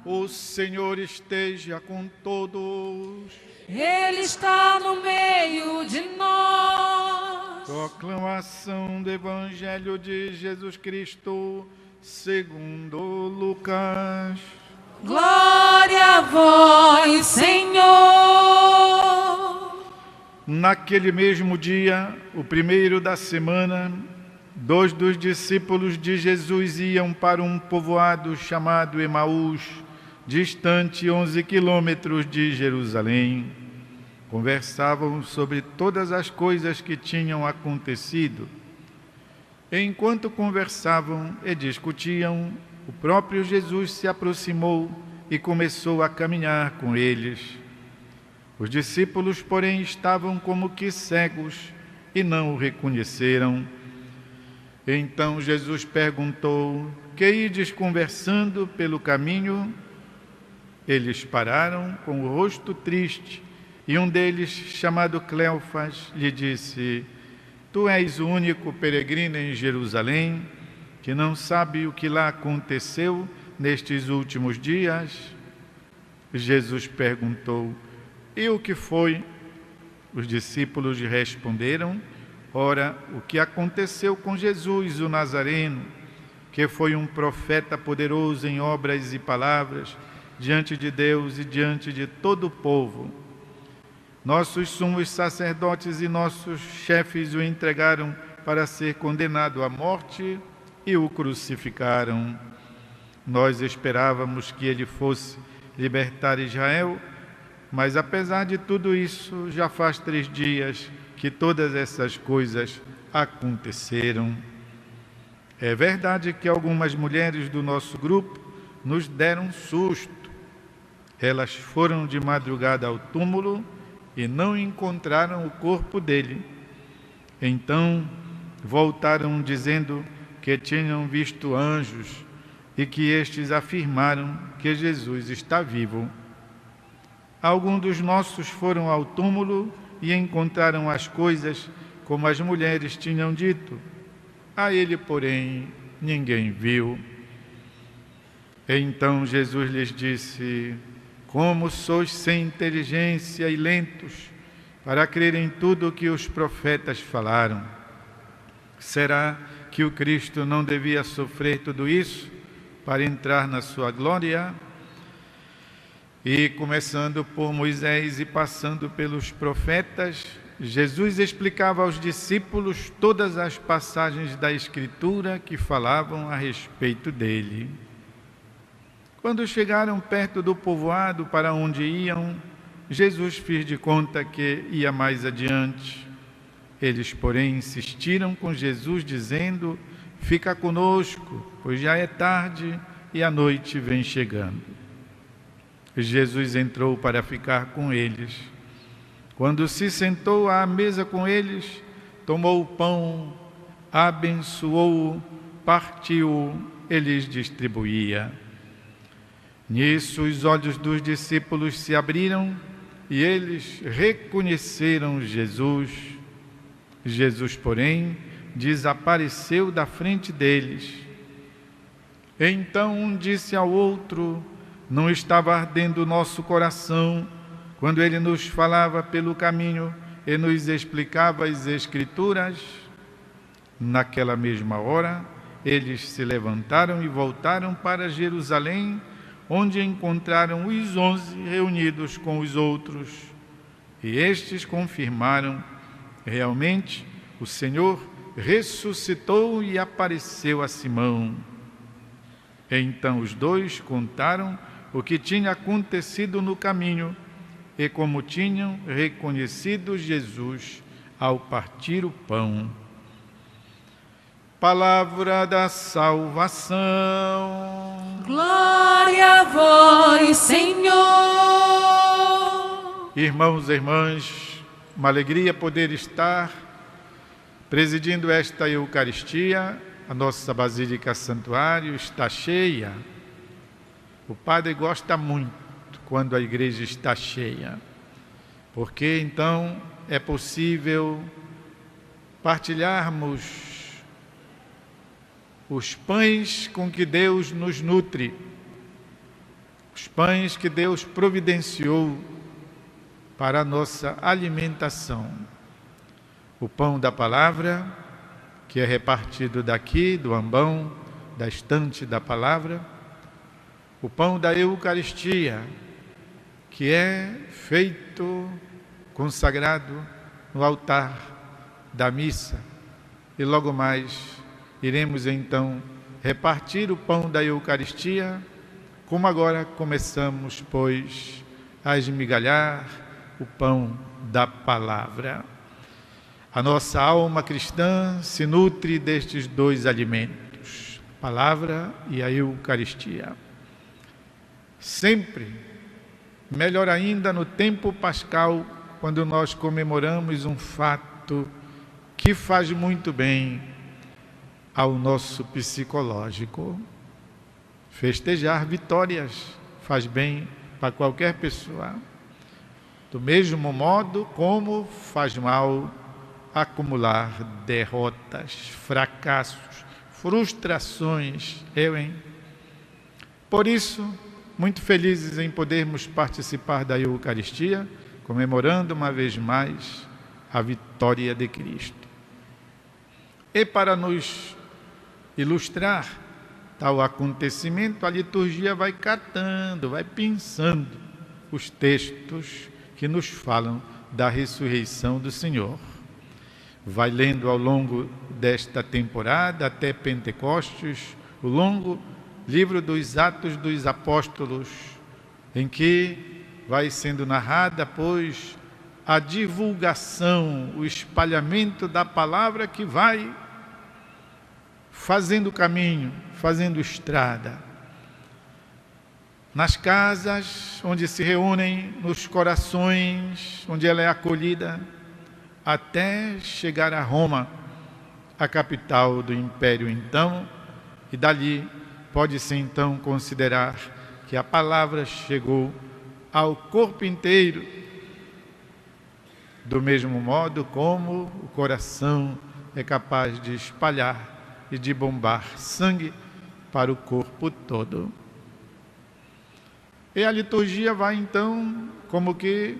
O Senhor esteja com todos. Ele está no meio de nós. Proclamação do Evangelho de Jesus Cristo, segundo Lucas. Glória a vós, Senhor. Naquele mesmo dia, o primeiro da semana, 2 dos discípulos de Jesus iam para um povoado chamado Emaús, distante 11 quilômetros de Jerusalém. Conversavam sobre todas as coisas que tinham acontecido. Enquanto conversavam e discutiam, o próprio Jesus se aproximou e começou a caminhar com eles. Os discípulos, porém, estavam como que cegos e não o reconheceram. Então Jesus perguntou: que ides conversando pelo caminho? Eles pararam com o rosto triste, e um deles, chamado Cleofas, lhe disse: tu és o único peregrino em Jerusalém, que não sabe o que lá aconteceu nestes últimos dias? Jesus perguntou: e o que foi? Os discípulos responderam: ora, o que aconteceu com Jesus, o Nazareno, que foi um profeta poderoso em obras e palavras, diante de Deus e diante de todo o povo. Nossos sumos sacerdotes e nossos chefes o entregaram para ser condenado à morte e o crucificaram. Nós esperávamos que ele fosse libertar Israel, mas apesar de tudo isso, já faz 3 dias que todas essas coisas aconteceram. É verdade que algumas mulheres do nosso grupo nos deram susto. Elas foram de madrugada ao túmulo e não encontraram o corpo dele. Então voltaram dizendo que tinham visto anjos e que estes afirmaram que Jesus está vivo. Alguns dos nossos foram ao túmulo e encontraram as coisas como as mulheres tinham dito. A ele, porém, ninguém viu. Então Jesus lhes disse: como sois sem inteligência e lentos para crer em tudo o que os profetas falaram. Será que o Cristo não devia sofrer tudo isso para entrar na sua glória? E começando por Moisés e passando pelos profetas, Jesus explicava aos discípulos todas as passagens da Escritura que falavam a respeito dele. Quando chegaram perto do povoado para onde iam, Jesus fez de conta que ia mais adiante. Eles, porém, insistiram com Jesus, dizendo: fica conosco, pois já é tarde e a noite vem chegando. Jesus entrou para ficar com eles. Quando se sentou à mesa com eles, tomou o pão, abençoou-o, partiu-o e lhes distribuía. Nisso os olhos dos discípulos se abriram e eles reconheceram Jesus. Jesus, porém, desapareceu da frente deles. Então um disse ao outro: não estava ardendo o nosso coração quando ele nos falava pelo caminho e nos explicava as Escrituras? Naquela mesma hora, eles se levantaram e voltaram para Jerusalém, onde encontraram os 11 reunidos com os outros. E estes confirmaram: realmente, o Senhor ressuscitou e apareceu a Simão. Então os 2 contaram o que tinha acontecido no caminho e como tinham reconhecido Jesus ao partir o pão. Palavra da salvação. Glória a vós, Senhor. Irmãos e irmãs, uma alegria poder estar presidindo esta Eucaristia. A nossa Basílica Santuário está cheia. O padre gosta muito quando a igreja está cheia, porque então é possível partilharmos os pães com que Deus nos nutre. os pães que Deus providenciou para a nossa alimentação. O pão da palavra, que é repartido daqui, do ambão, da estante da palavra. O pão da Eucaristia, que é feito, consagrado no altar da missa. E logo mais iremos então repartir o pão da Eucaristia, como agora começamos, pois, a esmigalhar o pão da palavra. A nossa alma cristã se nutre destes dois alimentos, a palavra e a Eucaristia. Sempre, melhor ainda no tempo pascal, quando nós comemoramos um fato que faz muito bem ao nosso psicológico. Festejar vitórias faz bem para qualquer pessoa. Do mesmo modo como faz mal acumular derrotas, fracassos, frustrações. Por isso, muito felizes em podermos participar da Eucaristia, comemorando uma vez mais a vitória de Cristo. E para nos ilustrar tal acontecimento, a liturgia vai catando, vai pensando os textos que nos falam da ressurreição do Senhor. Vai lendo ao longo desta temporada, até Pentecostes, o longo livro dos Atos dos Apóstolos, em que vai sendo narrada, pois, a divulgação, o espalhamento da palavra que vai fazendo caminho, fazendo estrada. Nas casas onde se reúnem, nos corações onde ela é acolhida, até chegar a Roma, a capital do Império então, e dali pode-se então considerar que a palavra chegou ao corpo inteiro, do mesmo modo como o coração é capaz de espalhar e de bombar sangue para o corpo todo. E a liturgia vai então como que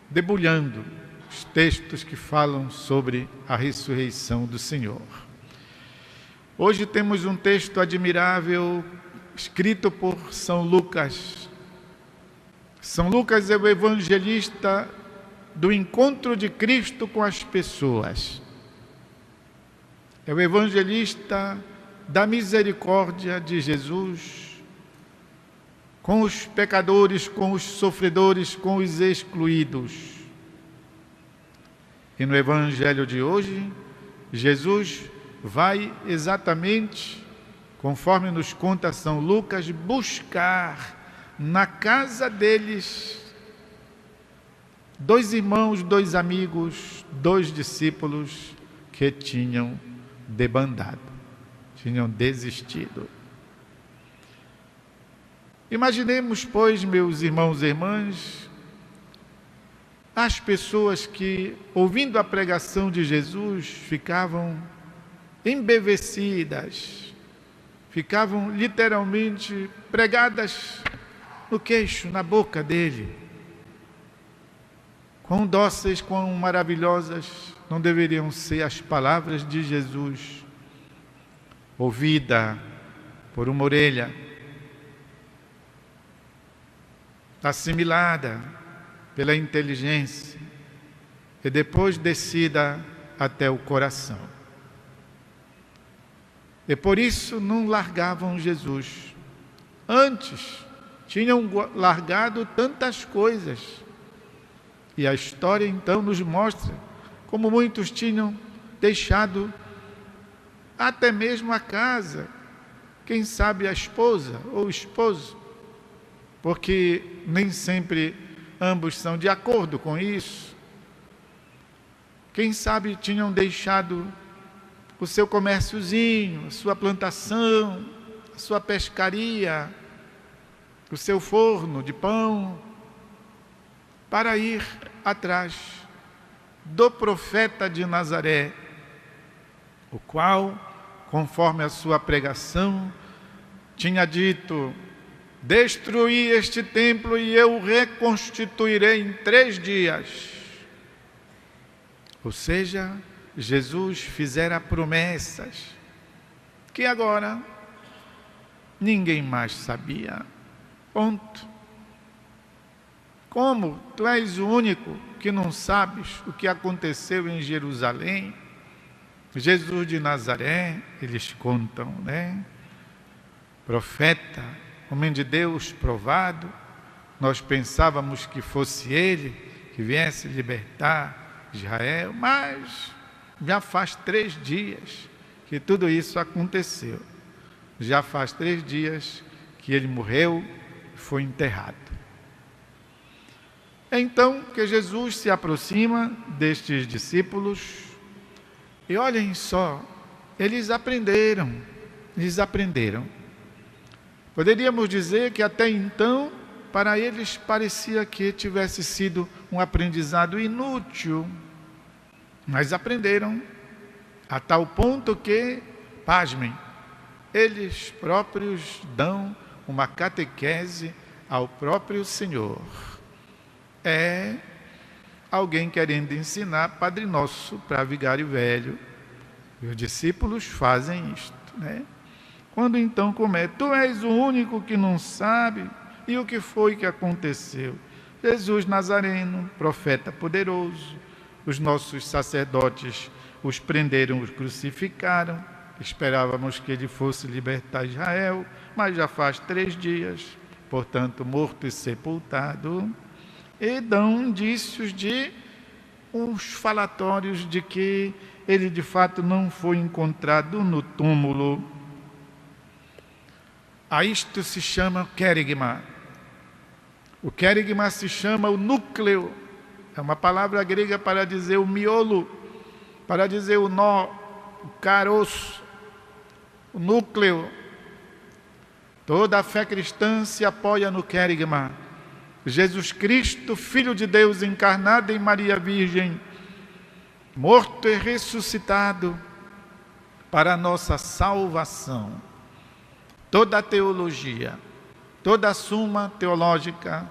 debulhando os textos que falam sobre a ressurreição do Senhor. Hoje temos um texto admirável escrito por São Lucas. São Lucas é o evangelista do encontro de Cristo com as pessoas. É o evangelista da misericórdia de Jesus com os pecadores, com os sofredores, com os excluídos. E no evangelho de hoje, Jesus vai exatamente, conforme nos conta São Lucas, buscar na casa deles dois irmãos, dois amigos, dois discípulos que tinham debandado, tinham desistido. Imaginemos, pois, meus irmãos e irmãs, as pessoas que, ouvindo a pregação de Jesus, ficavam embevecidas, ficavam literalmente pregadas no queixo, na boca dele. Quão dóceis, quão maravilhosas não deveriam ser as palavras de Jesus, ouvida por uma orelha, assimilada pela inteligência e depois descida até o coração. E por isso não largavam Jesus. Antes tinham largado tantas coisas. E a história então nos mostra como muitos tinham deixado até mesmo a casa, quem sabe a esposa ou o esposo, porque nem sempre ambos são de acordo com isso. Quem sabe tinham deixado o seu comérciozinho, a sua plantação, a sua pescaria, o seu forno de pão, para ir atrás do profeta de Nazaré, o qual, conforme a sua pregação, tinha dito: destruí este templo e eu o reconstituirei em 3 dias. Ou seja, Jesus fizera promessas que agora ninguém mais sabia. Ponto. Como tu és o único que não sabes o que aconteceu em Jerusalém, Jesus de Nazaré, eles contam, né? Profeta, homem de Deus provado, nós pensávamos que fosse ele que viesse libertar Israel, mas já faz 3 dias que tudo isso aconteceu. Já faz 3 dias que ele morreu e foi enterrado. É então que Jesus se aproxima destes discípulos e olhem só, eles aprenderam. Poderíamos dizer que até então, para eles parecia que tivesse sido um aprendizado inútil, mas aprenderam a tal ponto que, pasmem, eles próprios dão uma catequese ao próprio Senhor. É alguém querendo ensinar Padre Nosso para vigário velho. E os discípulos fazem isto, né? Quando então começa, tu és o único que não sabe, e o que foi que aconteceu? Jesus Nazareno, profeta poderoso, os nossos sacerdotes os prenderam, os crucificaram, esperávamos que ele fosse libertar Israel, mas já faz 3 dias, portanto morto e sepultado, e dão indícios de uns falatórios de que ele de fato não foi encontrado no túmulo. A isto se chama querigma. O querigma se chama o núcleo, é uma palavra grega para dizer o miolo, para dizer o nó, o caroço, o núcleo. Toda a fé cristã se apoia no querigma. Jesus Cristo, Filho de Deus, encarnado em Maria Virgem, morto e ressuscitado para a nossa salvação. Toda a teologia, toda a suma teológica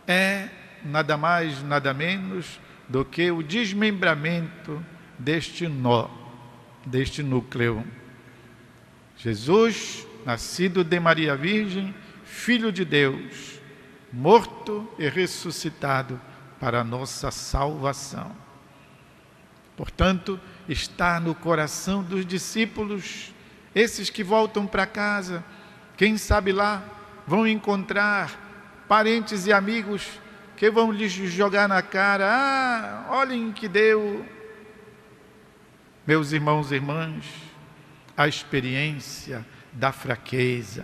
é nada mais, nada menos do que o desmembramento deste nó, deste núcleo. Jesus, nascido de Maria Virgem, Filho de Deus, morto e ressuscitado para a nossa salvação. Portanto, está no coração dos discípulos, esses que voltam para casa, quem sabe lá vão encontrar parentes e amigos que vão lhes jogar na cara, olhem que deu. Meus irmãos e irmãs, a experiência da fraqueza.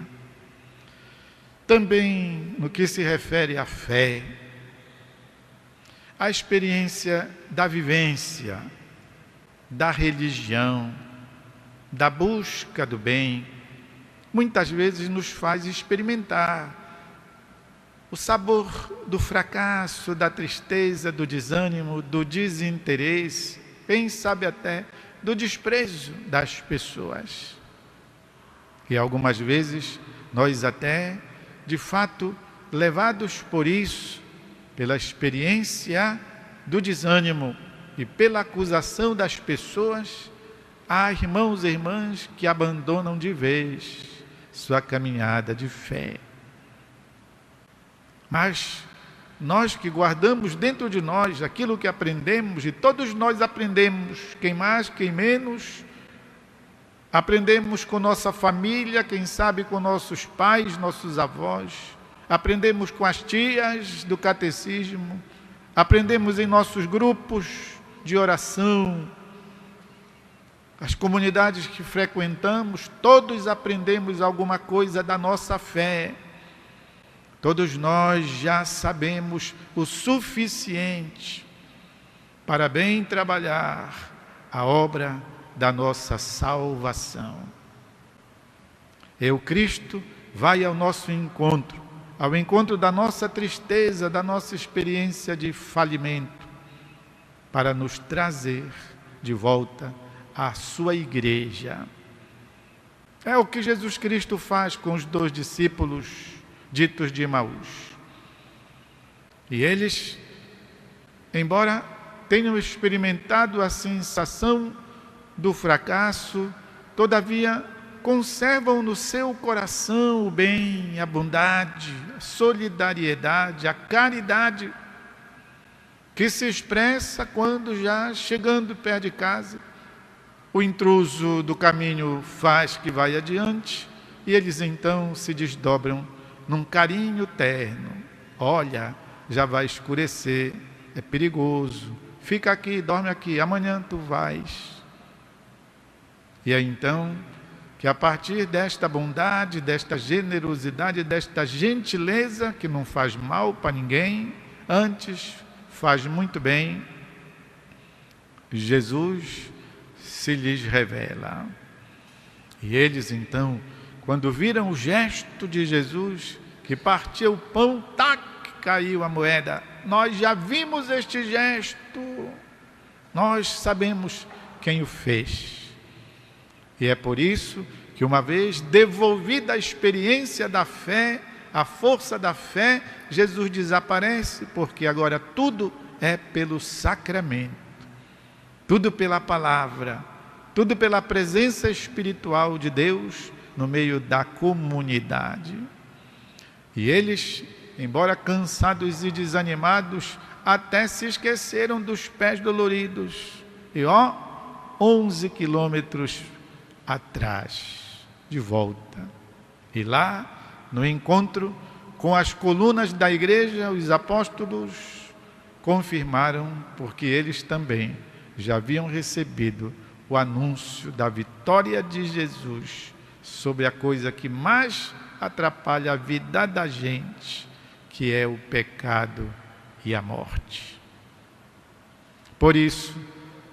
Também no que se refere à fé, a experiência da vivência, da religião, da busca do bem, muitas vezes nos faz experimentar o sabor do fracasso, da tristeza, do desânimo, do desinteresse, quem sabe até do desprezo das pessoas. E algumas vezes nós até, de fato, levados por isso, pela experiência do desânimo e pela acusação das pessoas, há irmãos e irmãs que abandonam de vez sua caminhada de fé. Mas nós que guardamos dentro de nós aquilo que aprendemos, e todos nós aprendemos, quem mais, quem menos, aprendemos com nossa família, quem sabe com nossos pais, nossos avós, aprendemos com as tias do catecismo, aprendemos em nossos grupos de oração, as comunidades que frequentamos, todos aprendemos alguma coisa da nossa fé. Todos nós já sabemos o suficiente para bem trabalhar a obra da nossa salvação. E o Cristo vai ao nosso encontro, ao encontro da nossa tristeza, da nossa experiência de falimento, para nos trazer de volta à sua igreja. É o que Jesus Cristo faz com os 2 discípulos ditos de Emaús. E eles, embora tenham experimentado a sensação do fracasso, todavia conservam no seu coração o bem, a bondade, a solidariedade, a caridade, que se expressa quando, já chegando perto de casa, o intruso do caminho faz que vai adiante e eles então se desdobram num carinho terno. Olha, já vai escurecer, é perigoso, fica aqui, dorme aqui, amanhã tu vais. E aí então, que a partir desta bondade, desta generosidade, desta gentileza, que não faz mal para ninguém, antes faz muito bem, Jesus se lhes revela. E eles então, quando viram o gesto de Jesus, que partiu o pão, tac, caiu a moeda. Nós já vimos este gesto, nós sabemos quem o fez. E é por isso que, uma vez devolvida a experiência da fé, a força da fé, Jesus desaparece, porque agora tudo é pelo sacramento, tudo pela palavra, tudo pela presença espiritual de Deus no meio da comunidade. E eles, embora cansados e desanimados, até se esqueceram dos pés doloridos. E 11 quilômetros atrás, de volta. E lá, no encontro com as colunas da igreja, os apóstolos confirmaram, porque eles também já haviam recebido o anúncio da vitória de Jesus sobre a coisa que mais atrapalha a vida da gente, que é o pecado e a morte. Por isso,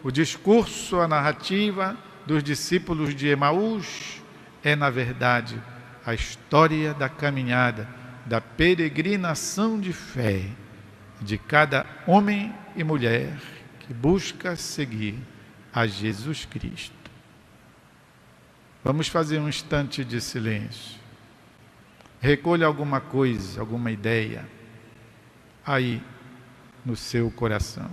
o discurso, a narrativa dos discípulos de Emaús é, na verdade, a história da caminhada, da peregrinação de fé de cada homem e mulher que busca seguir a Jesus Cristo. Vamos fazer um instante de silêncio. Recolha alguma coisa, alguma ideia aí no seu coração.